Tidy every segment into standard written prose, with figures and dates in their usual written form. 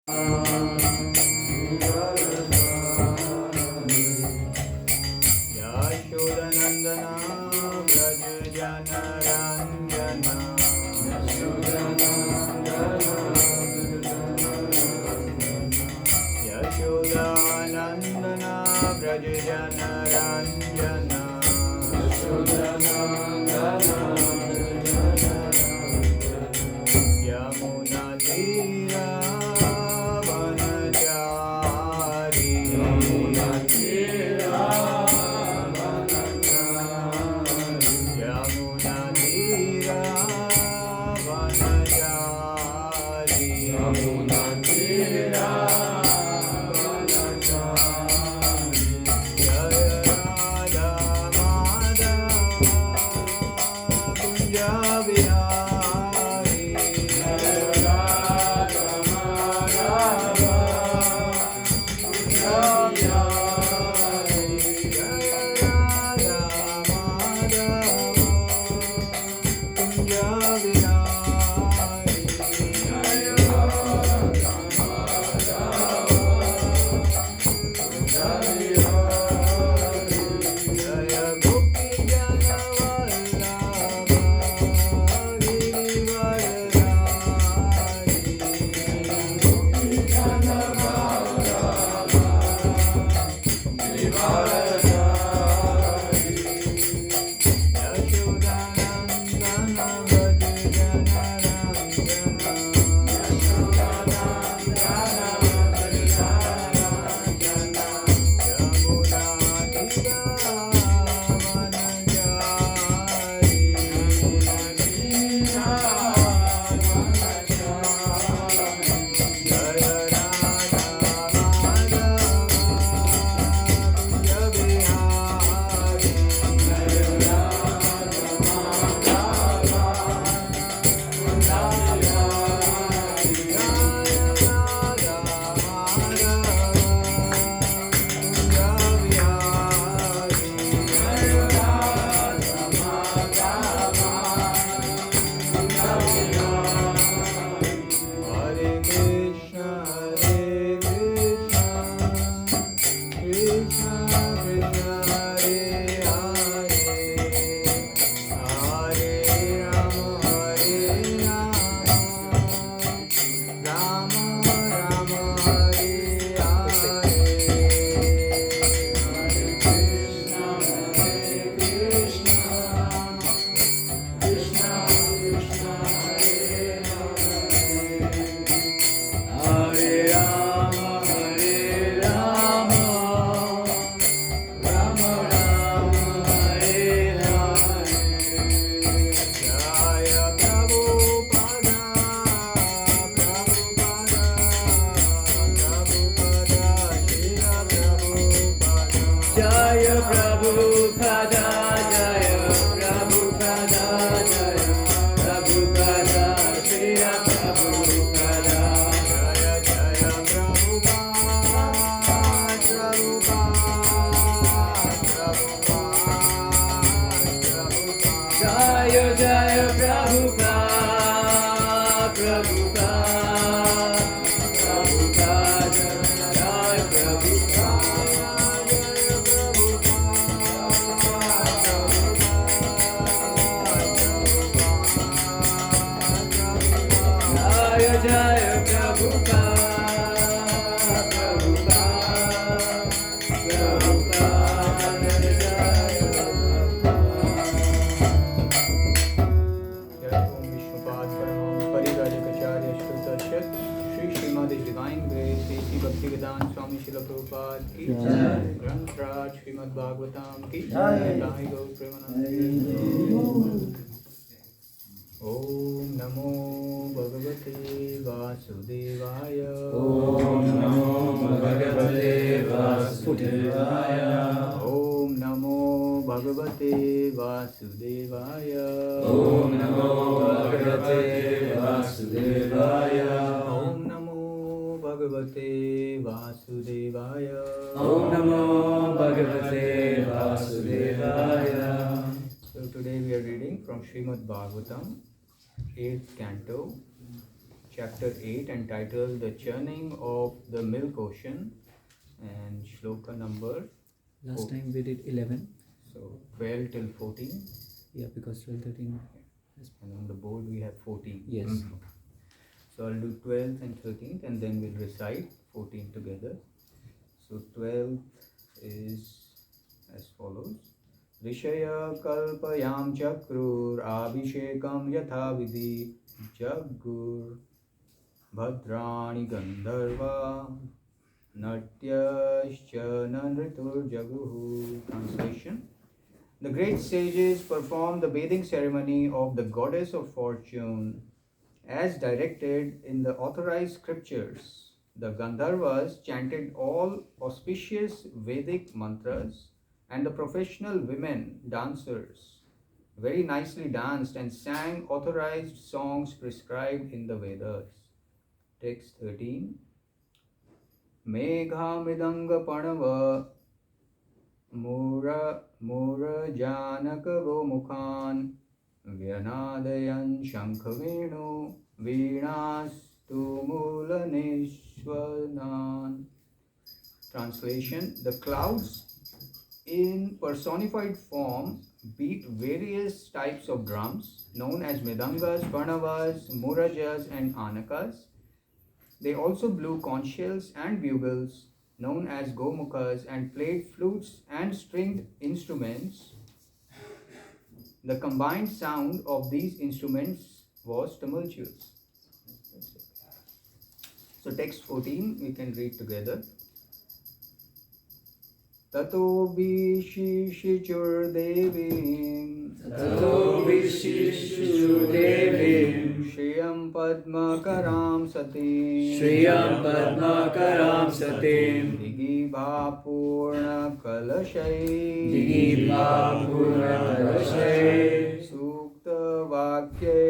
Yashodanandana Vraj Janaranjana Yashodanandana Vraj Janaranjana Yamuna Tira Vanachari Yamuna Tira Yamuna Tira Vanachari Yamuna Tira Bhagavatam ki jai, Jai Gaur Premanande. Om Namo Bhagavate Vasudevaya. Om Namo Bhagavate Vasudevaya. Om Namo Bhagavate Vasudevaya. Om Namo Bhagavate Vasudevaya. Om Namo Bhagavate Vasudevaya. Om Namo Bhagavate Vasudevaya. So today we are reading from Srimad Bhagavatam, 8th canto, chapter 8 entitled The Churning of the Milk Ocean, and shloka number. Last time we did 11. So 12 till 14. Yeah, because 12, 13. And on the board we have 14. Yes. So I'll do 12th and 13th and then we'll recite 14 together. So 12th is as follows. Rishaya kalpayam chakrur abhishekam yatha vidhi jaggur bhadrani gandharva natyascha nanritur jaguhu. Translation. The great sages performed the bathing ceremony of the goddess of fortune as directed in the authorized scriptures. The Gandharvas chanted all auspicious Vedic mantras, and the professional women dancers very nicely danced and sang authorized songs prescribed in the Vedas. Text 13. Megha midanga panava Mura Janaka Gomukhan Vyanadayan Shankhavenu Veenastu Mulaneshwanan. Translation. The clouds in personified form beat various types of drums known as Midangas, Pranavas, Murajas and Anakas. They also blew conch shells and bugles known as Gomukhas and played flutes and stringed instruments. The combined sound of these instruments was tumultuous. So text 14 we can read together. Tato Vishishichur Devim Shriyam Padmakaram Satim Digibha Purna Kalashai Sukta Vakya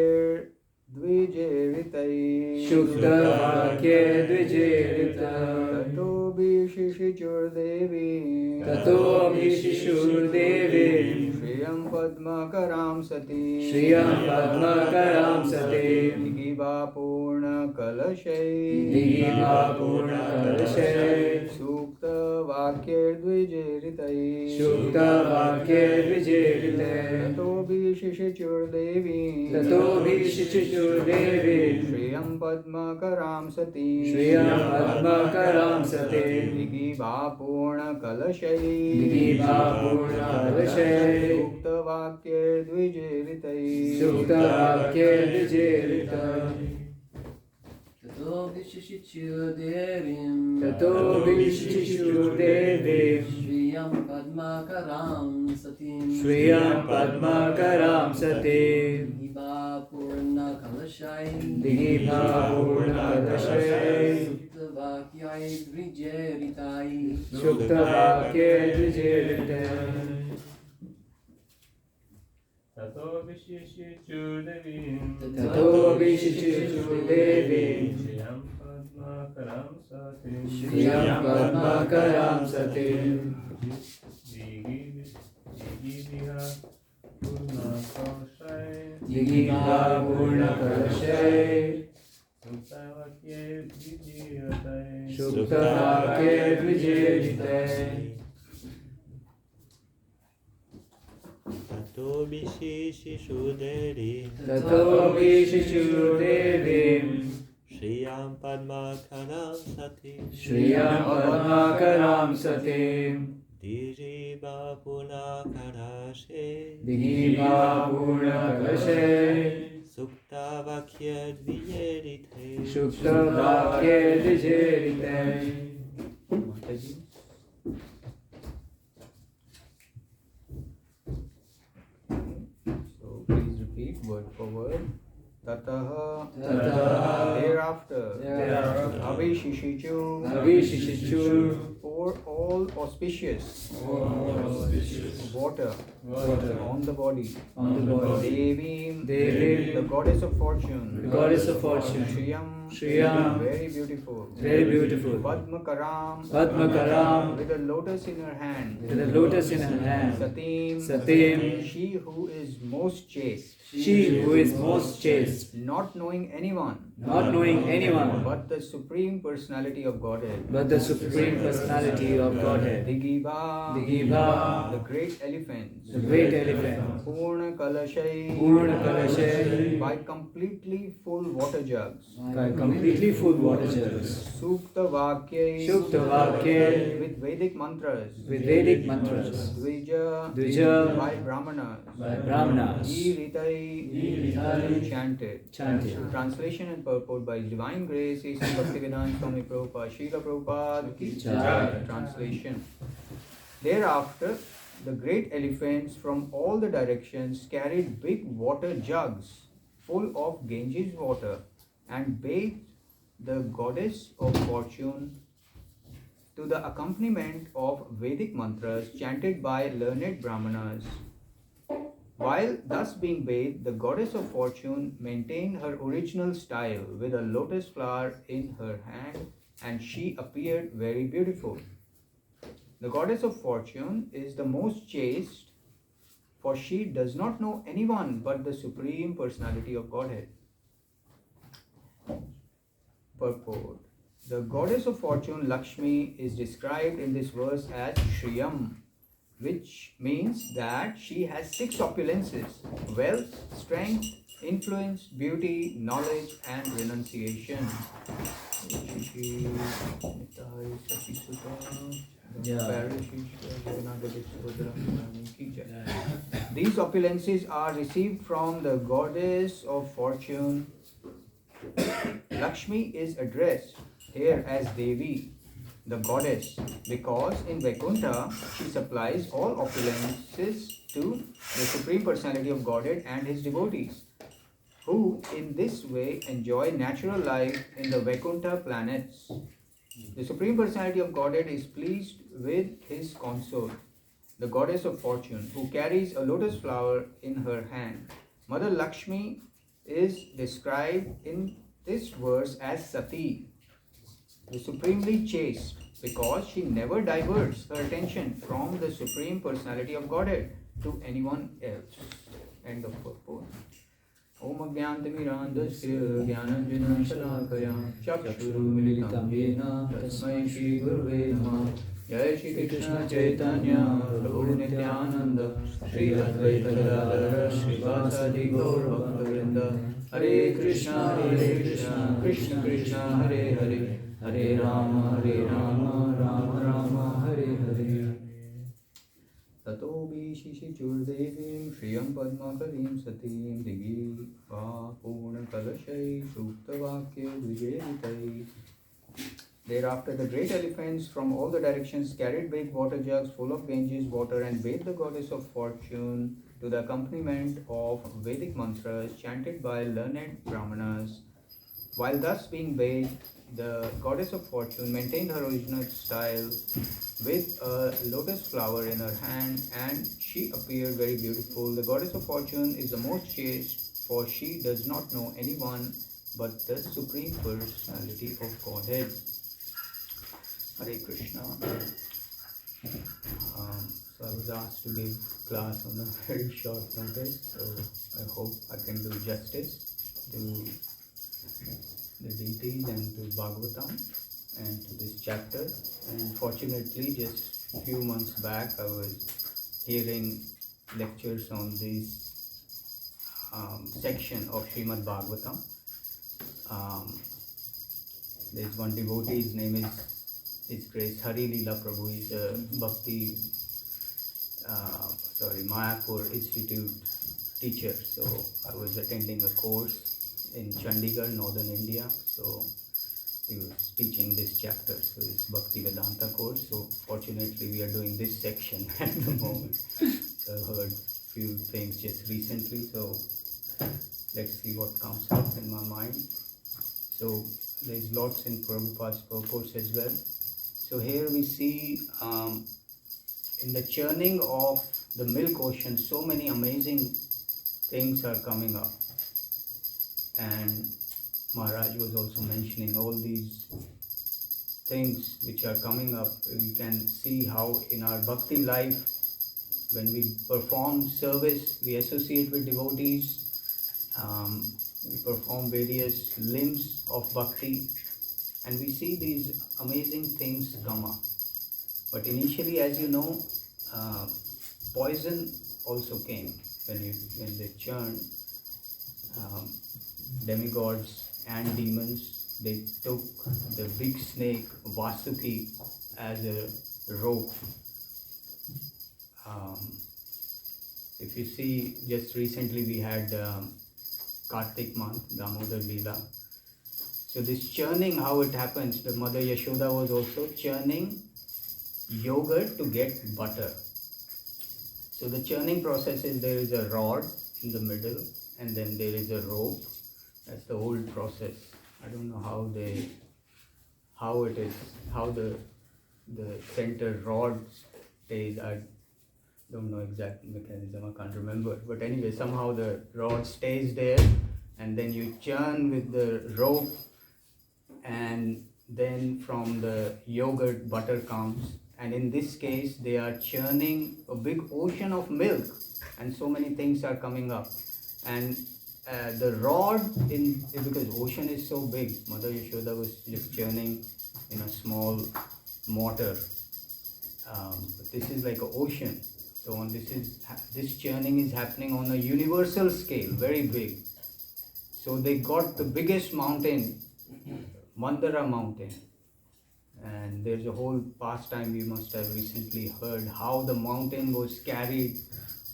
Dvijeritai Tato Vishishichur Devim Shriyam Padmakaram Satim Digibha Purna Kalashai Sukta Vakya Dvijeritai Tato Vishishichur Devim Shriyam Padmakaram Satim Digibha Purna Kalashai Sukta Vakya Dvijeritai Tato Vishishichur Devim Shriyam Padmakaram Satim Digibha Purna Kalashai Sukta Vakyai Dvijeritai Tato Vishishichur Devim Shriyam Padmakaram Satim Digibha Purna Kalashai Sukta Vakya Dvijeritai Tato Vishishichur Devim Shriyam Padmakaram Satim Digibha Purna Kalashai Sukta Vakya Dvijeritai Mataji. So please repeat word for word. Tataha thereafter Avishishichu for all auspicious water on the body Devim the goddess of fortune Shriyam very beautiful Padmakaram with a lotus in her hand Satim she who is most chaste not knowing anyone not knowing anyone but the Supreme Personality of Godhead. but the Supreme Personality of Godhead. Digiva, the great elephants. The great elephant, Purna Kalashai, Purna Kalashai, by completely full water jugs. by completely full water jugs. Sukta Vakyai, Shukta Vakya, with Vedic mantras. with Vedic mantras. Dvija, Dvija, by Brahmanas. by Brahmanas, Ritai, chanted. chanted. Translation and purport by His Divine Grace, His Bhaktivedanta Swami Prabhupada, Srila Prabhupada ki Jai. Jai. Translation. Thereafter, the great elephants from all the directions carried big water jugs full of Ganges water and bathed the goddess of fortune to the accompaniment of Vedic mantras chanted by learned Brahmanas. While thus being bathed, the goddess of fortune maintained her original style with a lotus flower in her hand, and she appeared very beautiful. The goddess of fortune is the most chaste, for she does not know anyone but the Supreme Personality of Godhead. Purport. The goddess of fortune, Lakshmi, is described in this verse as Shriyam, which means that she has 6 opulences: wealth, strength, influence, beauty, knowledge, and renunciation. These opulences are received from the goddess of fortune. Lakshmi is addressed here as Devi, the goddess, because in Vaikuntha she supplies all opulences to the Supreme Personality of Godhead and his devotees, who in this way enjoy natural life in the Vaikuntha planets. The Supreme Personality of Godhead is pleased with his consort, the goddess of fortune, who carries a lotus flower in her hand. Mother Lakshmi is described in this verse as Sati, the supremely chaste, because she never diverts her attention from the Supreme Personality of Godhead to anyone else. End of purport. Om Agyantamirandasya Gyananjana Shalakaya Chakshurumilitam Yena Tasmai Shri Gurave Namah. Jai Shri Krishna Chaitanya Prabhu Nityananda Shri Advaita Gadadhara Srivasadi Gaur Bhaktivinoda. Hare Krishna Krishna Krishna Hare Hare Hare Rama Rama Rama Hare Hare. Tato Bishi Churdevim Shriyam Padmakarim Satim Digi Va Purna Kalashai Sukta Vakya Vijayvitai. Thereafter, the great elephants from all the directions carried big water jugs full of Ganges water and bathed the goddess of fortune to the accompaniment of Vedic mantras chanted by learned Brahmanas. While thus being bathed, the goddess of fortune maintained her original style with a lotus flower in her hand, and she appeared very beautiful. The goddess of fortune is the most chaste, for she does not know anyone but the Supreme Personality of Godhead. Hare Krishna. So I was asked to give class on a very short notice, so I hope I can do justice to the deities and to Bhagavatam and to this chapter. And fortunately, just a few months back, I was hearing lectures on this section of Srimad Bhagavatam. There's one devotee, his name is His Grace Hari Leela Prabhu. He's a Bhakti, Mayapur Institute teacher. So I was attending a course in Chandigarh, northern India. So he was teaching this chapter. So it's Bhakti Vedanta course. So fortunately, we are doing this section at the moment. So I've heard few things just recently. So let's see what comes up in my mind. So there's lots in Prabhupada's purports as well. So here we see in the churning of the milk ocean, so many amazing things are coming up. And Maharaj was also mentioning all these things which are coming up. We can see how in our bhakti life, when we perform service, we associate with devotees. we perform various limbs of bhakti, and we see these amazing things come up. But initially, as you know, uh, poison also came when they churned. Um, Demigods and demons, they took the big snake Vasuki as a rope. Um, if you see, just recently we had Kartik month, Damodar Leela. So this churning, how it happens, the mother Yashoda was also churning yogurt to get butter. So the churning process is there is a rod in the middle and then there is a rope. That's the whole process. I don't know how the center rod stays. I don't know exact mechanism, I can't remember. But anyway, somehow the rod stays there and then you churn with the rope, and then from the yogurt butter comes. And in this case, they are churning a big ocean of milk, and so many things are coming up. And the rod, because ocean is so big, Mother Yashoda was just churning in a small mortar. But this is like an ocean. So this churning is happening on a universal scale, very big. So they got the biggest mountain, Mandara mountain. And there's a whole pastime you must have recently heard how the mountain was carried,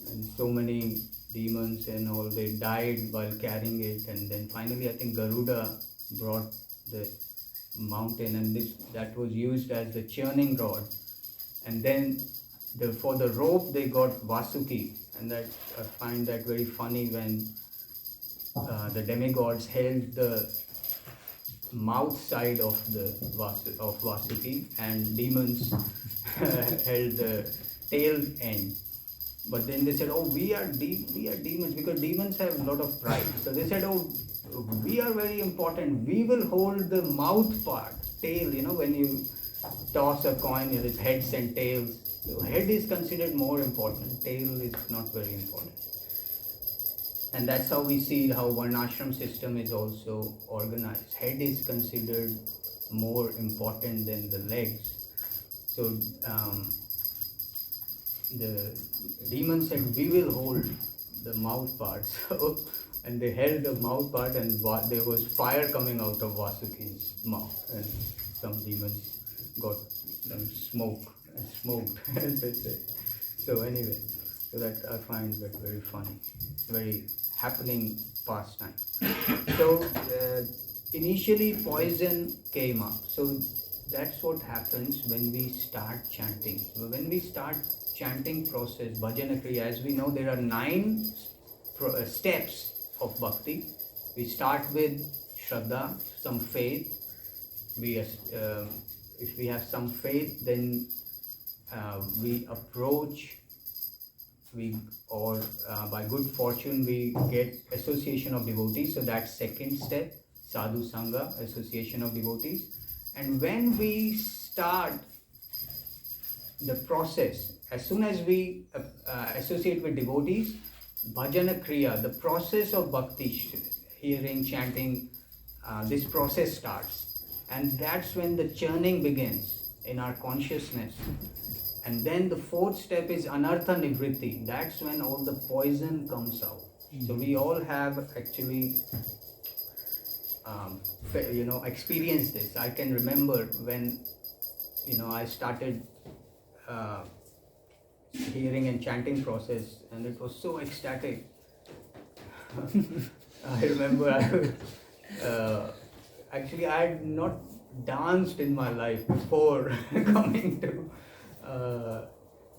and so many demons and all, they died while carrying it. And then finally I think Garuda brought the mountain, and that was used as the churning rod. And then for the rope they got Vasuki, and that I find that very funny when the demigods held the mouth side of Vasuki and demons held the tail end. But then they said, oh, we are demons, because demons have a lot of pride. So they said, oh, we are very important, we will hold the mouth part, tail. When you toss a coin, there is heads and tails. So head is considered more important, tail is not very important. And that's how we see how Varnashram system is also organized. Head is considered more important than the legs. So the demon said, we will hold the mouth part. So, and they held the mouth part, and there was fire coming out of Vasuki's mouth, and some demons got some smoked, as they say. So anyway, so that I find that very funny, very happening pastime. So initially poison came up. So that's what happens when we start chanting. So when we start chanting process, bhajana kriya, as we know, there are 9 steps of bhakti. We start with shraddha, some faith. If we have some faith, then we approach, by good fortune we get association of devotees. So that's second step, sadhu sangha, association of devotees. And when we start the process, as soon as we associate with devotees, bhajana kriya, the process of bhakti, hearing, chanting, this process starts. And that's when the churning begins in our consciousness. And then the 4th step is anartha nivritti. That's when all the poison comes out. So we all have actually experienced this. I can remember when I started hearing and chanting process, and it was so ecstatic. I remember actually I had not danced in my life before coming to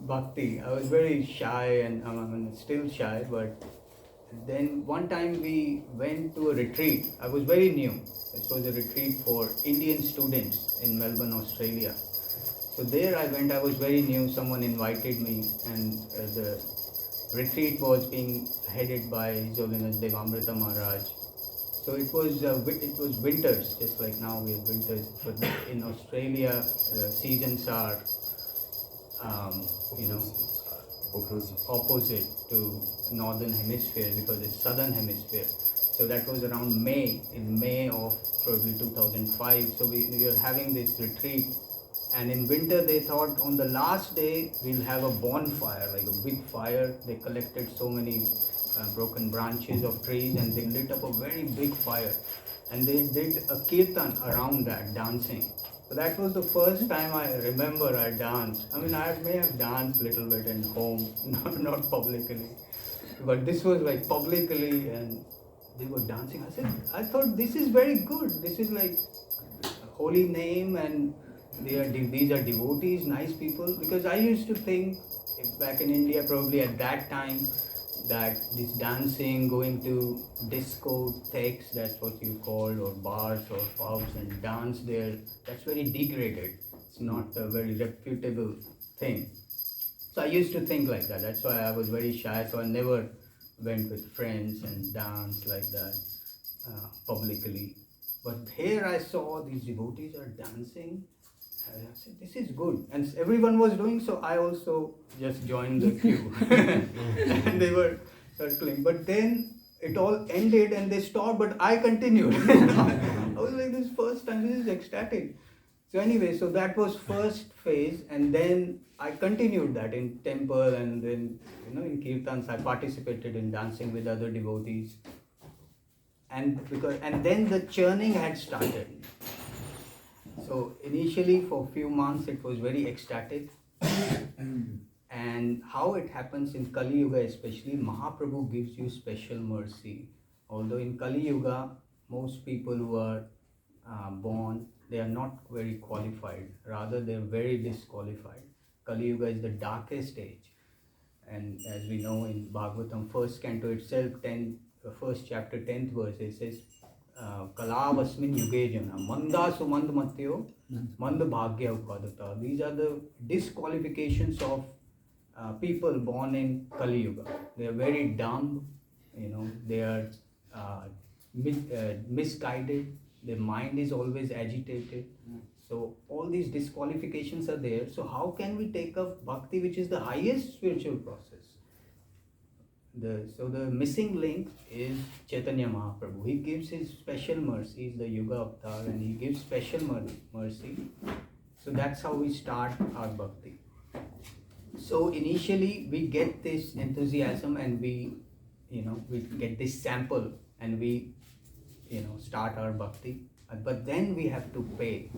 bhakti. I was very shy, and I'm still shy, but then one time we went to a retreat. I was very new. This was a retreat for Indian students in Melbourne, Australia. So there I went, I was very new, someone invited me, and the retreat was being headed by His Holiness Devamrita Maharaj. So it was winters, just like now we have winters, but in Australia seasons are opposite to northern hemisphere, because it's southern hemisphere. So that was around May, in May of probably 2005. So we were having this retreat, and in winter they thought on the last day we'll have a bonfire, like a big fire. They collected so many broken branches of trees and they lit up a very big fire, and they did a kirtan around that, dancing. So that was the first time I remember I danced. I mean, I may have danced a little bit in home, not publicly, but this was like publicly, and they were dancing. I thought this is very good. This is like holy name, and these are devotees, nice people. Because I used to think back in India, probably at that time, that this dancing, going to discotheques, that's what you call, or bars or pubs, and dance there, that's very degraded. It's not a very reputable thing. So I used to think like that. That's why I was very shy. So I never went with friends and danced like that publicly. But here I saw these devotees are dancing. I said, this is good. And everyone was doing, so I also just joined the queue. And they were circling. But then it all ended and they stopped, but I continued. I was like, this first time, this is ecstatic. So anyway, so that was first phase, and then I continued that in temple, and then in kirtans I participated in dancing with other devotees. And then the churning had started. So initially for a few months it was very ecstatic. And how it happens in Kali Yuga especially, Mahaprabhu gives you special mercy. Although in Kali Yuga, most people who are born, they are not very qualified. Rather, they are very disqualified. Kali Yuga is the darkest age. And as we know in Bhagavatam, first canto itself, first chapter, 10th verse, it says, Kalavasmin yuge jana, manda sumand matyo, mand bhagya upadata. These are the disqualifications of people born in Kali Yuga. They are very dumb, they are misguided, their mind is always agitated. So all these disqualifications are there. So how can we take up bhakti, which is the highest spiritual process? So the missing link is Chaitanya Mahaprabhu. He gives his special mercy, he's the Yuga Avatar, and he gives special mercy. So that's how we start our bhakti. So initially we get this enthusiasm, and we get this sample, and we start our bhakti. But then we have to pay.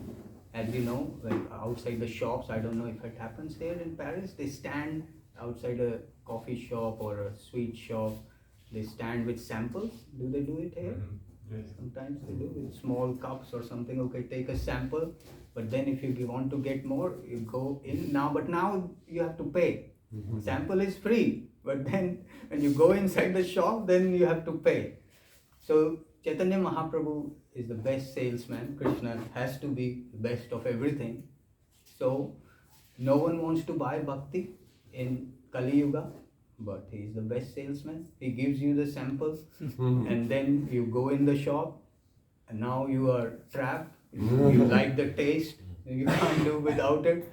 As you know, like outside the shops, I don't know if it happens here in Paris, they stand outside a coffee shop or a sweet shop, they stand with samples. Do they do it here? Yes. Sometimes they do with small cups or something. Okay, take a sample, but then if you want to get more, you go in now. But now you have to pay. Sample is free, but then when you go inside the shop, then you have to pay. So Chaitanya Mahaprabhu is the best salesman. Krishna has to be the best of everything. So no one wants to buy bhakti in Kali Yuga, but he is the best salesman. He gives you the samples, and then you go in the shop, and now you are trapped. You like the taste, you can't do without it.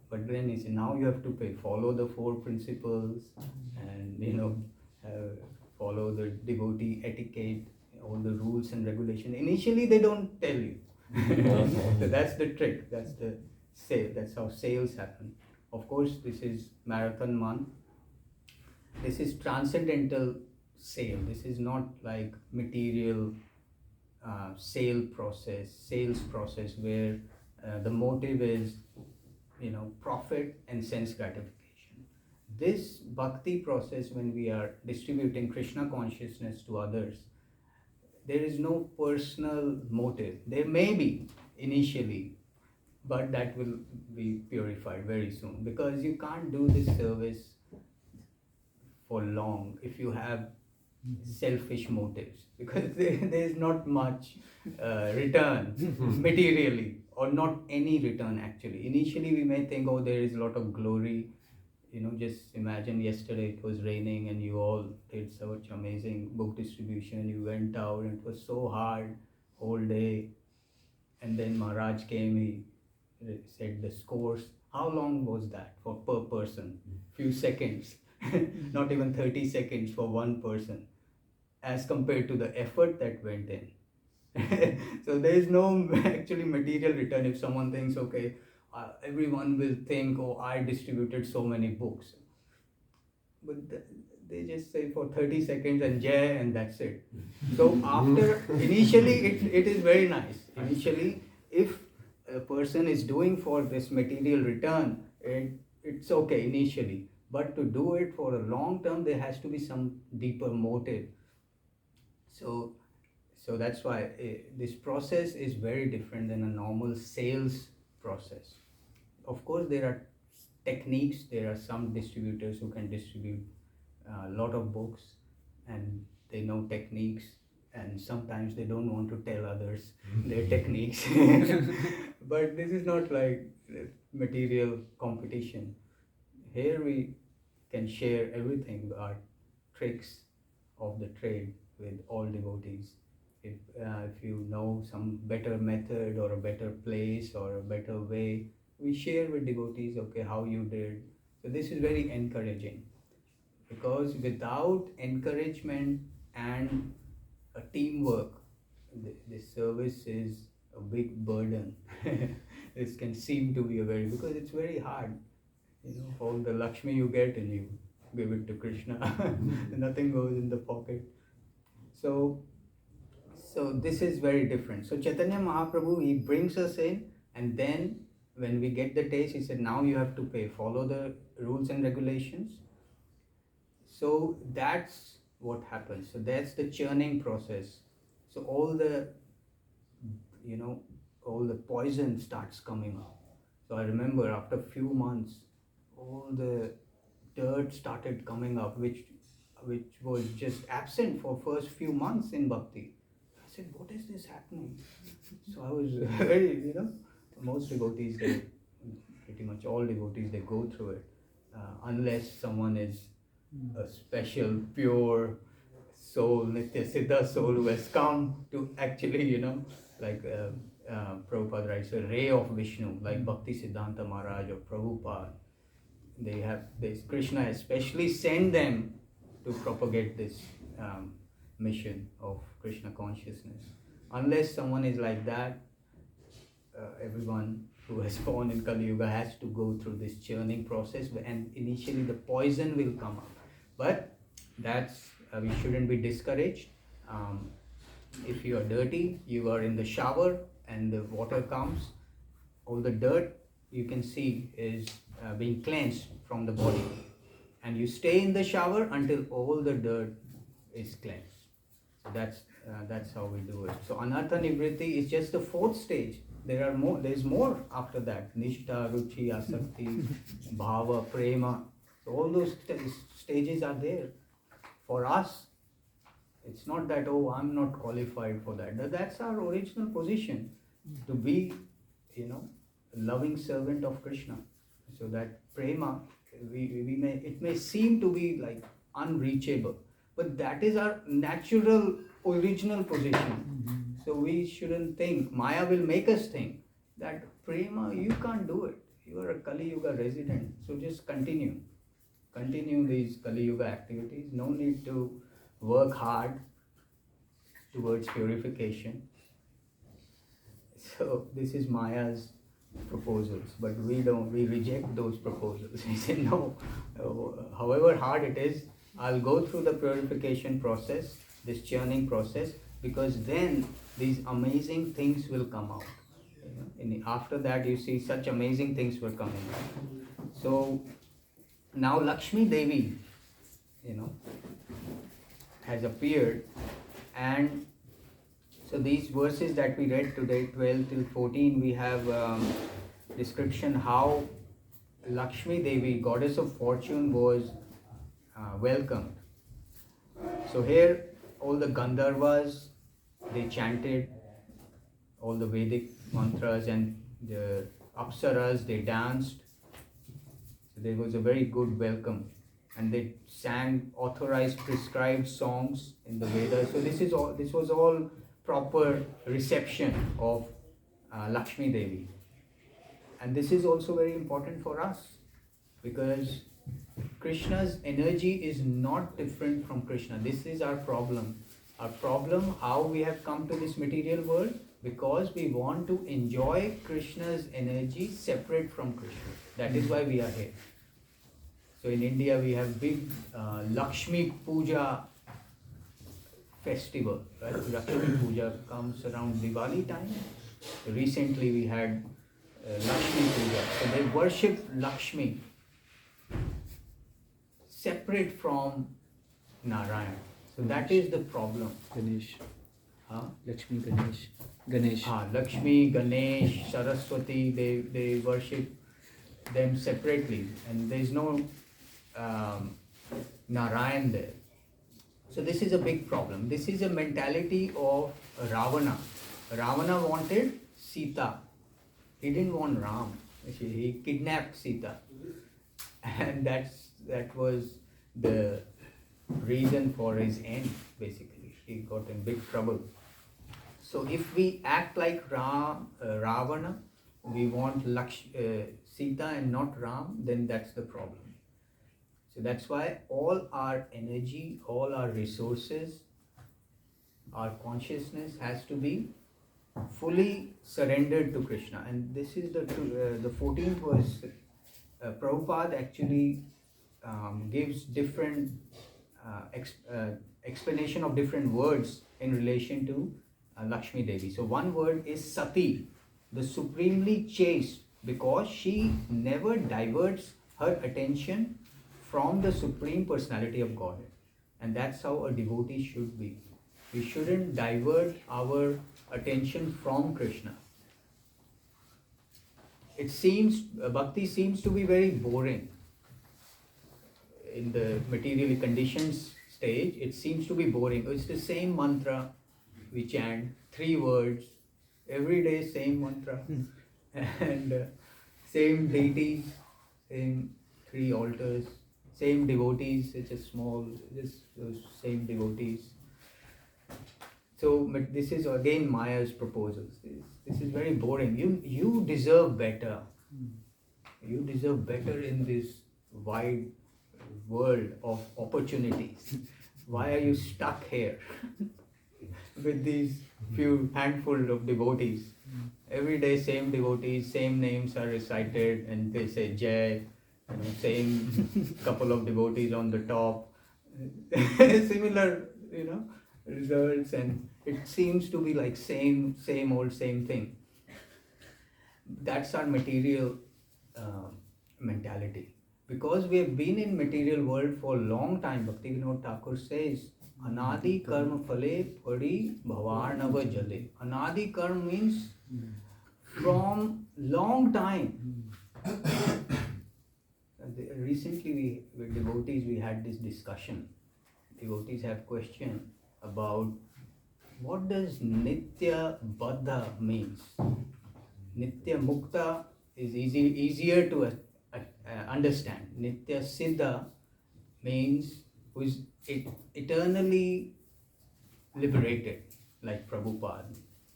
But then he says, now you have to pay. Follow the 4 principles, and follow the devotee etiquette, all the rules and regulations. Initially, they don't tell you. So that's the trick. That's the sale. That's how sales happen. Of course, this is marathon month. This is transcendental sale. This is not like material sales process where the motive is, profit and sense gratification. This bhakti process, when we are distributing Krishna consciousness to others, there is no personal motive. There may be initially, but that will be purified very soon, because you can't do this service for long if you have selfish motives, because there is not much return materially, or not any return actually. Initially we may think, oh, there is a lot of glory. Just imagine yesterday it was raining and you all did such amazing book distribution. You went out and it was so hard whole day, and then Maharaj came, he said the scores. How long was that for per person? Few seconds. Not even 30 seconds for one person. as compared to the effort that went in. So there is no actually material return. If someone thinks, okay, everyone will think, oh, I distributed so many books, but they just say for 30 seconds and jai, and that's it. So after initially it is very nice. Initially, if a person is doing for this material return, it's okay initially. But to do it for a long term, there has to be some deeper motive. So that's why this process is very different than a normal sales process. Of course, there are techniques. There are some distributors who can distribute a lot of books, and they know techniques, and sometimes they don't want to tell others their techniques. But this is not like material competition. Here we can share everything, our tricks of the trade with all devotees. If you know some better method or a better place or a better way, we share with devotees, okay, how you did. So this is very encouraging, because without encouragement and a teamwork, this service is a big burden. This can seem to be a very, because it's very hard, all the Lakshmi you get and you give it to Krishna. Nothing goes in the pocket. So this is very different. So Chaitanya Mahaprabhu, he brings us in, and then when we get the taste, he said, now you have to pay, follow the rules and regulations. So that's what happens. So that's the churning process. So all the poison starts coming up. So I remember after a few months, all the dirt started coming up, which was just absent for first few months in Bhakti. I said, what is this happening? So I was very, most devotees, pretty much all devotees, they go through it. Unless someone is a special, pure soul, Nitya Siddha soul who has come to actually, like Prabhupada writes, a ray of Vishnu, like Bhakti Siddhanta Maharaj or Prabhupada. They have this, Krishna especially sent them to propagate this mission of Krishna consciousness. Unless someone is like that, everyone who has born in Kali Yuga has to go through this churning process, and initially the poison will come up. But that's, we shouldn't be discouraged. If you are dirty, you are in the shower and the water comes, all the dirt you can see is being cleansed from the body. And you stay in the shower until all the dirt is cleansed. So that's how we do it. So Anartha Nivritti is just the fourth stage. There's more after that. Nishtha, Ruchi, Asakti, Bhava, Prema. So all those stages are there. For us, it's not that, oh, I'm not qualified for that. That's our original position, to be, a loving servant of Krishna. So that Prema, it may seem to be like unreachable, but that is our natural original position. So we shouldn't think, Maya will make us think that Prema, you can't do it. You are a Kali Yuga resident. So just continue these Kali Yuga activities. No need to work hard towards purification. So this is Maya's proposals, but we reject those proposals. We say no, however hard it is, I'll go through the purification process, this churning process, because then these amazing things will come out. And after that, you see such amazing things were coming out. So now Lakshmi Devi, has appeared, and so these verses that we read today, 12 till 14, we have description how Lakshmi Devi, goddess of fortune, was welcomed. So here all the Gandharvas, they chanted all the Vedic mantras, and the Apsaras, they danced. So there was a very good welcome, and they sang authorized, prescribed songs in the Vedas. So this was all proper reception of Lakshmi Devi. And this is also very important for us, because Krishna's energy is not different from Krishna. This is our problem. Our problem, how we have come to this material world, because we want to enjoy Krishna's energy separate from Krishna. That is why we are here. So in India we have big Lakshmi Puja festival, right? Lakshmi Puja comes around Diwali time. So recently we had Lakshmi Puja. So they worship Lakshmi separate from Narayan. So that is the problem. Ganesh. Huh? Lakshmi Ganesh. Ganesh. Lakshmi, Ganesh, Saraswati, they worship them separately, and there is no Narayan there. So this is a big problem. This is a mentality of Ravana. Ravana wanted Sita. He didn't want Ram. He kidnapped Sita. And that was the reason for his end, basically. He got in big trouble. So if we act like Ravana, we want Sita and not Ram, then that's the problem. So that's why all our energy, all our resources, our consciousness has to be fully surrendered to Krishna. And this is the 14th verse. Prabhupada actually gives different explanation of different words in relation to Lakshmi Devi. So one word is Sati, the supremely chaste, because she never diverts her attention from the Supreme Personality of Godhead. And that's how a devotee should be. We shouldn't divert our attention from Krishna. It seems, Bhakti seems to be very boring. In the materially conditioned stage, it seems to be boring. It's the same mantra we chant, 3 words, every day same mantra, and same deities, same 3 altars, same devotees, it's a small, just those same devotees. So this is again Maya's proposals. This is very boring. You deserve better. You deserve better in this wide world of opportunities. Why are you stuck here with these few handful of devotees? Every day same devotees, same names are recited, and they say Jai, same couple of devotees on the top, similar, results, and it seems to be like same old, same thing. That's our material mentality. Because we have been in material world for a long time, Bhaktivinoda Thakur says, Anadi karma phale padi bhavarnava jale. Anadi karma means from long time. Recently, with devotees, we had this discussion. Devotees have questioned about what does Nitya Baddha means. Nitya Mukta is easier to understand. Nitya Siddha means who is eternally liberated, like Prabhupada.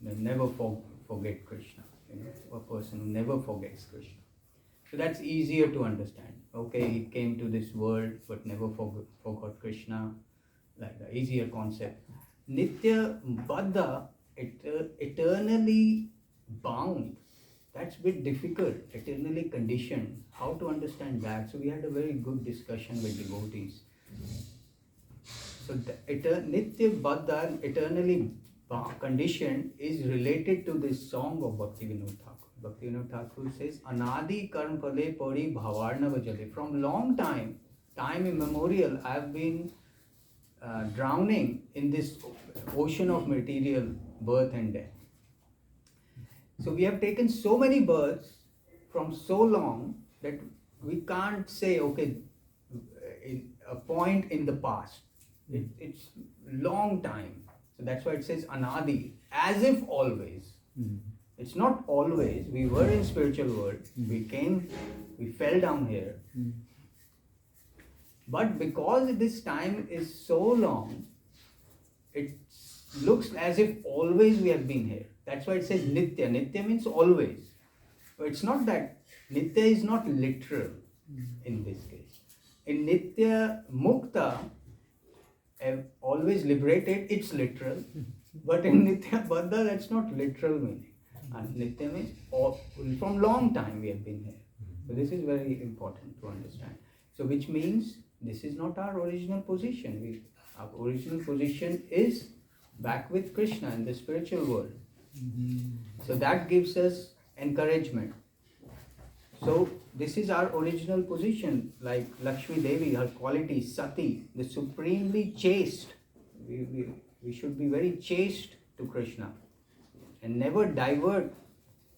Never forget Krishna. A person who never forgets Krishna. So that's easier to understand. Okay, he came to this world but never forgot Krishna. Like the easier concept. Nitya Baddha, eternally bound. That's a bit difficult, eternally conditioned. How to understand that? So we had a very good discussion with devotees. So Nitya Baddha, eternally conditioned, is related to this song of Bhaktivinoda Thakur. Bhaktivinoda Thakur says, Anadi karm phale padi bhavarnava jale. From long time immemorial, I have been drowning in this ocean of material birth and death. So we have taken so many births from so long that we can't say, okay, a point in the past. It's long time. So that's why it says Anadi, as if always. It's not always. We were in spiritual world. We fell down here. But because this time is so long, it looks as if always we have been here. That's why it says Nitya. Nitya means always. But it's not that. Nitya is not literal in this case. In Nitya Mukta, always liberated, it's literal. But in Nitya Baddha, that's not literal meaning. And Nitya means from long time we have been here. So this is very important to understand. So which means this is not our original position. Our original position is back with Krishna in the spiritual world. So that gives us encouragement. So this is our original position, like Lakshmi Devi, her quality, Sati, the supremely chaste. We should be very chaste to Krishna and never divert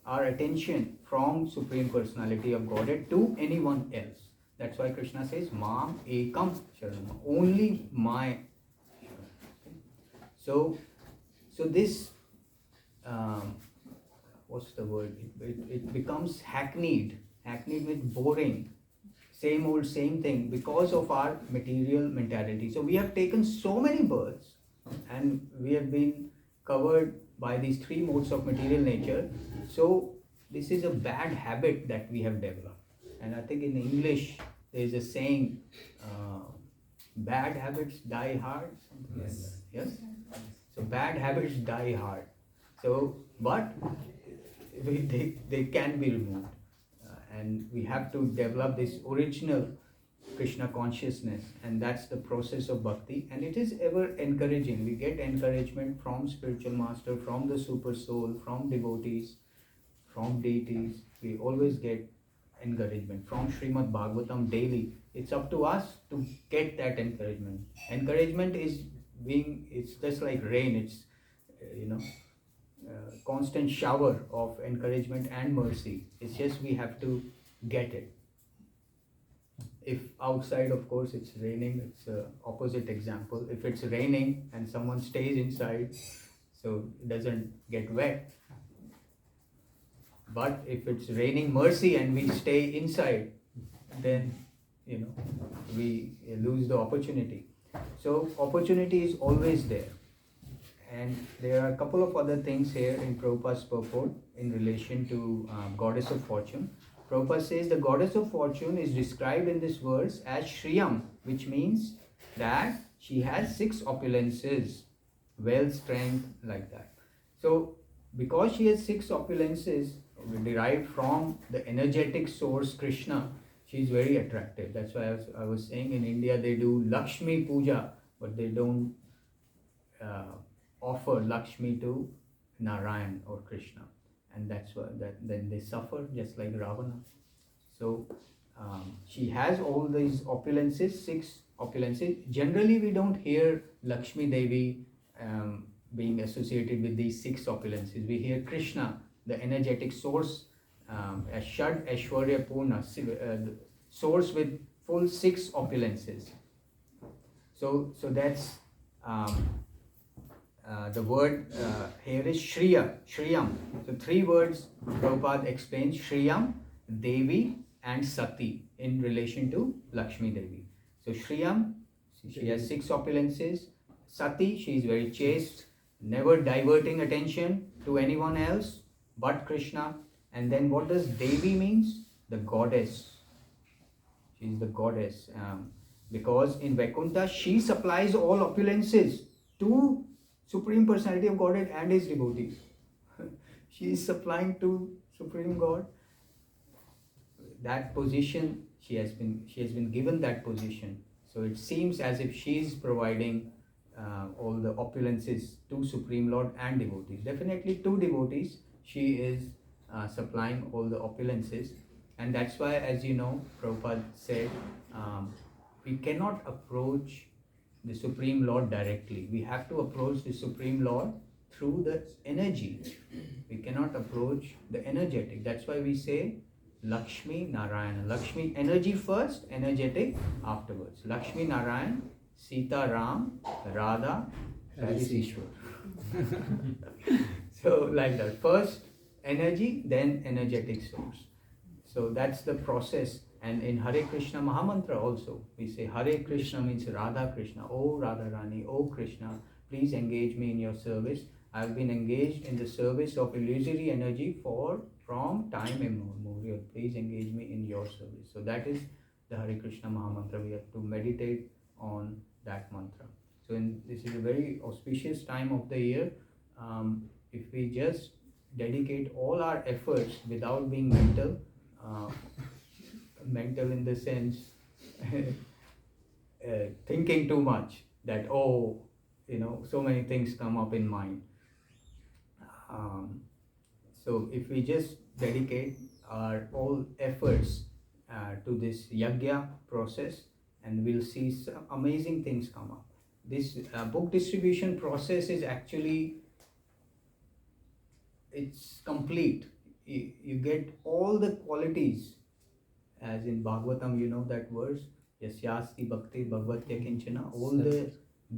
our attention from Supreme Personality of Godhead to anyone else. That's why Krishna says, Mam Ekam Sharanam, only my. So this, what's the word? It becomes hackneyed means boring, same old same thing, because of our material mentality. So we have taken so many births and we have been covered by these three modes of material nature. So this is a bad habit that we have developed. And I think in English there is a saying, bad habits die hard, something like that. Yes? So bad habits die hard. So, but they can be removed. And we have to develop this original Krishna consciousness, and that's the process of bhakti, and it is ever encouraging. We get encouragement from spiritual master, from the super soul, from devotees, from deities. We always get encouragement from Srimad Bhagavatam daily. It's up to us to get that encouragement. Encouragement is it's just like rain. It's constant shower of encouragement and mercy. It's just we have to get it. If outside, of course, it's raining, it's an opposite example. If it's raining and someone stays inside, so it doesn't get wet. But if it's raining mercy and we stay inside, then we lose the opportunity. So opportunity is always there. And there are a couple of other things here in Prabhupada's purport in relation to goddess of fortune. Prabhupada says the goddess of fortune is described in this verse as Shriyam, which means that she has 6 opulences, wealth, strength, like that. So because she has 6 opulences derived from the energetic source Krishna, she is very attractive. That's why I was saying in India they do Lakshmi Puja, but they don't offer Lakshmi to Narayan or Krishna, and that's why then they suffer just like Ravana. So she has all these opulences, 6 opulences. Generally, we don't hear Lakshmi Devi being associated with these 6 opulences. We hear Krishna, the energetic source, as Shad Aishwarya Purna, the source with full 6 opulences. So that's the word here is Shriyam. So 3 words Prabhupada explains: Shriyam, Devi and Sati in relation to Lakshmi Devi. So Shriyam, she has 6 opulences. Sati, she is very chaste, never diverting attention to anyone else but Krishna. And then what does Devi means? The goddess. She is the goddess. Because in Vaikuntha, she supplies all opulences to Supreme Personality of Godhead and his devotees. She is supplying to Supreme God. That position, she has been given that position. So it seems as if she is providing all the opulences to Supreme Lord and devotees. Definitely to devotees, she is supplying all the opulences. And that's why, as you know, Prabhupada said, we cannot approach the Supreme Lord directly. We have to approach the Supreme Lord through the energy. We cannot approach the energetic. That's why we say Lakshmi Narayana. Lakshmi, energy first, energetic afterwards. Lakshmi Narayan, Sita Ram, Radha, Ishwar. So like that. First energy, then energetic source. So that's the process. And in Hare Krishna Mahamantra also, we say Hare Krishna means Radha Krishna. Oh Radha Rani, oh Krishna, please engage me in your service. I have been engaged in the service of illusory energy from time immemorial. Please engage me in your service. So that is the Hare Krishna Mahamantra. We have to meditate on that mantra. So this is a very auspicious time of the year. If we just dedicate all our efforts without being uh, mental in the sense thinking too much that, oh, so many things come up in mind. So if we just dedicate our all efforts to this yagya process, and we'll see some amazing things come up. This book distribution process is actually, it's complete. You get all the qualities, as in Bhagavatam, that verse, Yasyasti Bhakti Bhagavatya Kinchana, all the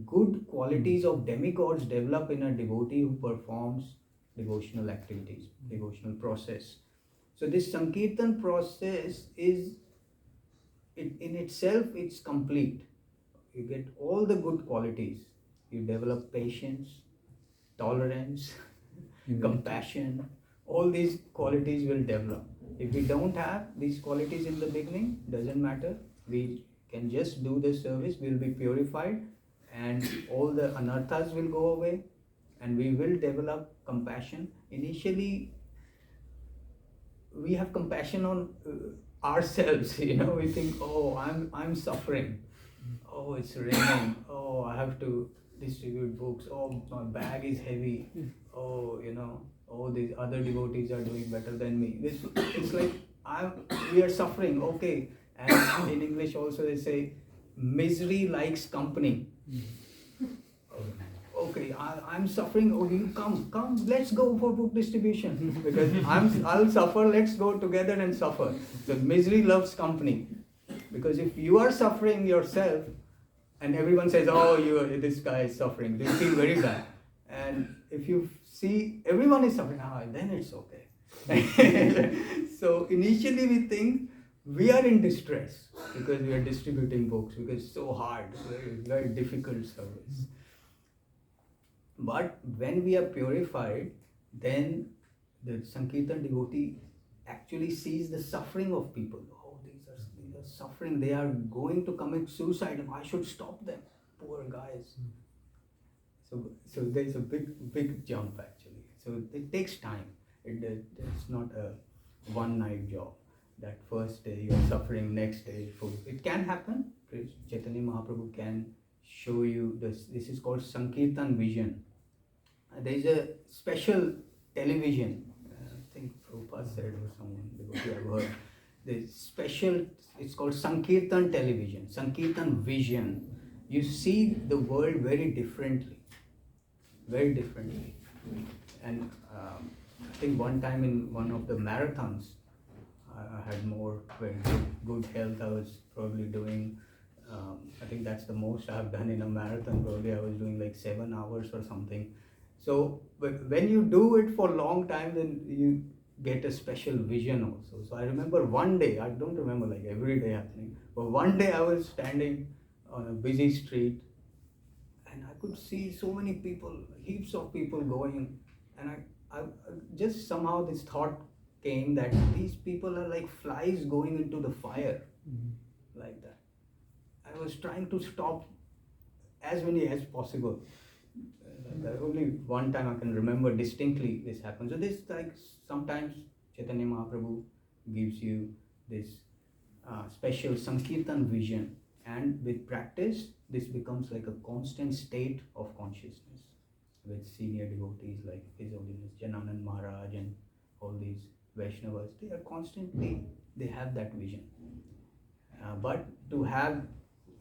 good qualities of demigods develop in a devotee who performs devotional activities, devotional process. So this Sankirtan process is, in itself, it's complete. You get all the good qualities. You develop patience, tolerance, compassion. All these qualities will develop. If we don't have these qualities in the beginning, doesn't matter. We can just do the service, we'll be purified, and all the anarthas will go away, and we will develop compassion. Initially, we have compassion on ourselves. We think, oh, I'm suffering. Oh, it's raining. Oh, I have to distribute books. Oh, my bag is heavy. Oh, oh, these other devotees are doing better than me. It's like we are suffering. Okay, and in English also they say, misery likes company. Okay, I'm suffering. Oh, you come, let's go for book distribution because I'll suffer. Let's go together and suffer. So misery loves company, because if you are suffering yourself, and everyone says, oh, this guy is suffering, they feel very bad. And if you see everyone is suffering, then it's okay. So initially we think we are in distress because we are distributing books, because it's so hard, very, very difficult service. But when we are purified, then the Sankirtan devotee actually sees the suffering of people. Oh, these are suffering. They are going to commit suicide. I should stop them. Poor guys. So there's a big jump actually. So it takes time. It's not a one-night job. That first day you're suffering, next day it can happen. Chaitanya Mahaprabhu can show you this. This is called Sankirtan vision. There is a special television. I think Prabhupada said, or someone devotee I've heard. There's special. It's called Sankirtan television. Sankirtan vision. You see the world very differently. Very differently. And I think one time in one of the marathons, I had very good health. I was probably doing, I think that's the most I've done in a marathon. Probably I was doing like 7 hours or something. So when you do it for a long time, then you get a special vision also. So I remember one day, I don't remember like every day happening, but one day I was standing on a busy street, and I could see so many people, heaps of people going, and I just somehow this thought came that these people are like flies going into the fire, like that. I was trying to stop as many as possible. Only one time I can remember distinctly this happened. So this, like, sometimes Chaitanya Mahaprabhu gives you this special Sankirtan vision, and with practice this becomes like a constant state of consciousness with senior devotees like His Holiness Jananand Maharaj and all these Vaishnavas. They are constantly, they have that vision. But to have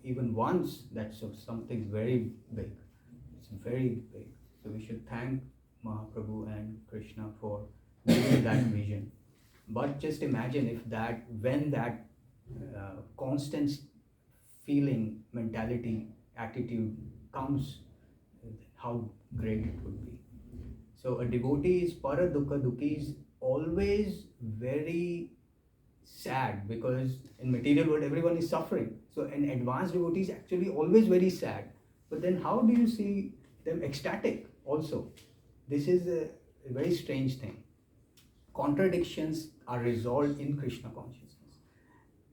even once, that's something very big. It's very big. So we should thank Mahaprabhu and Krishna for giving that vision. But just imagine if when that constant feeling, mentality, attitude comes, how great it would be. So a devotee is para dukkha dukhi, is always very sad, because in material world everyone is suffering. So an advanced devotee is actually always very sad. But then how do you see them ecstatic also? This is a very strange thing. Contradictions are resolved in Krishna consciousness.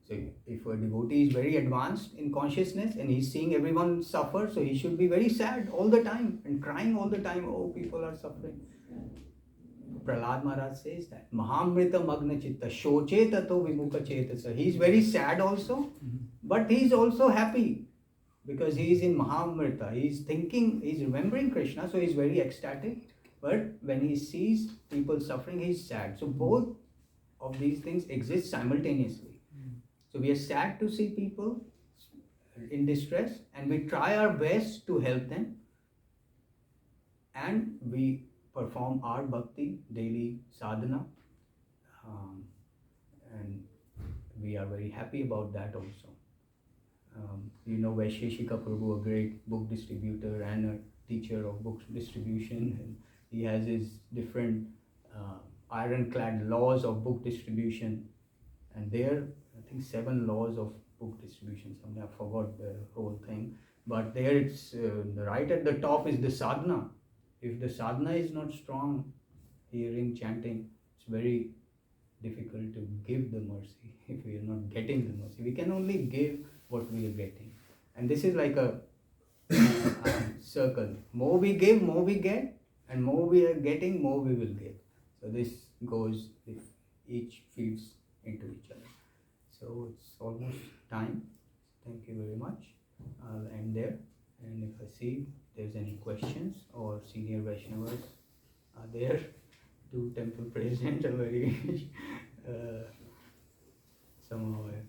So So if a devotee is very advanced in consciousness and he's seeing everyone suffer, so he should be very sad all the time and crying all the time. Oh, people are suffering. Prahlad Maharaj says that Mahamrita Magna Chitta Shoche Tato Vimukha Chetasa. He's very sad also, but he's also happy because he is in Mahamrita. He's thinking, he's remembering Krishna, so he's very ecstatic. But when he sees people suffering, he's sad. So both of these things exist simultaneously. So we are sad to see people in distress and we try our best to help them, and we perform our bhakti, daily sadhana, and we are very happy about that also. Vaisheshika Prabhu, a great book distributor and a teacher of book distribution, and he has his different ironclad laws of book distribution, and there I think 7 laws of book distribution. Something I forgot the whole thing, but there it's right at the top is the sadhana. If the sadhana is not strong, hearing, chanting, it's very difficult to give the mercy if we are not getting the mercy. We can only give what we are getting. And this is like a circle. More we give, more we get, and more we are getting, more we will give. So this goes, if each feeds into each other. So it's almost time. Thank you very much. I'll end there. And if I see there's any questions or senior Vaishnavas are there, 2 temple presidents are very somehow I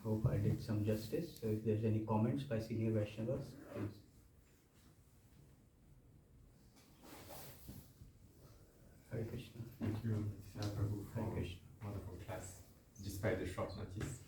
hope I did some justice. So if there's any comments by senior Vaishnavas, please. Hare Krishna. Thank you, Bhaktisaar Prabhu, for Hare Krishna. wonderful class, despite the short notice.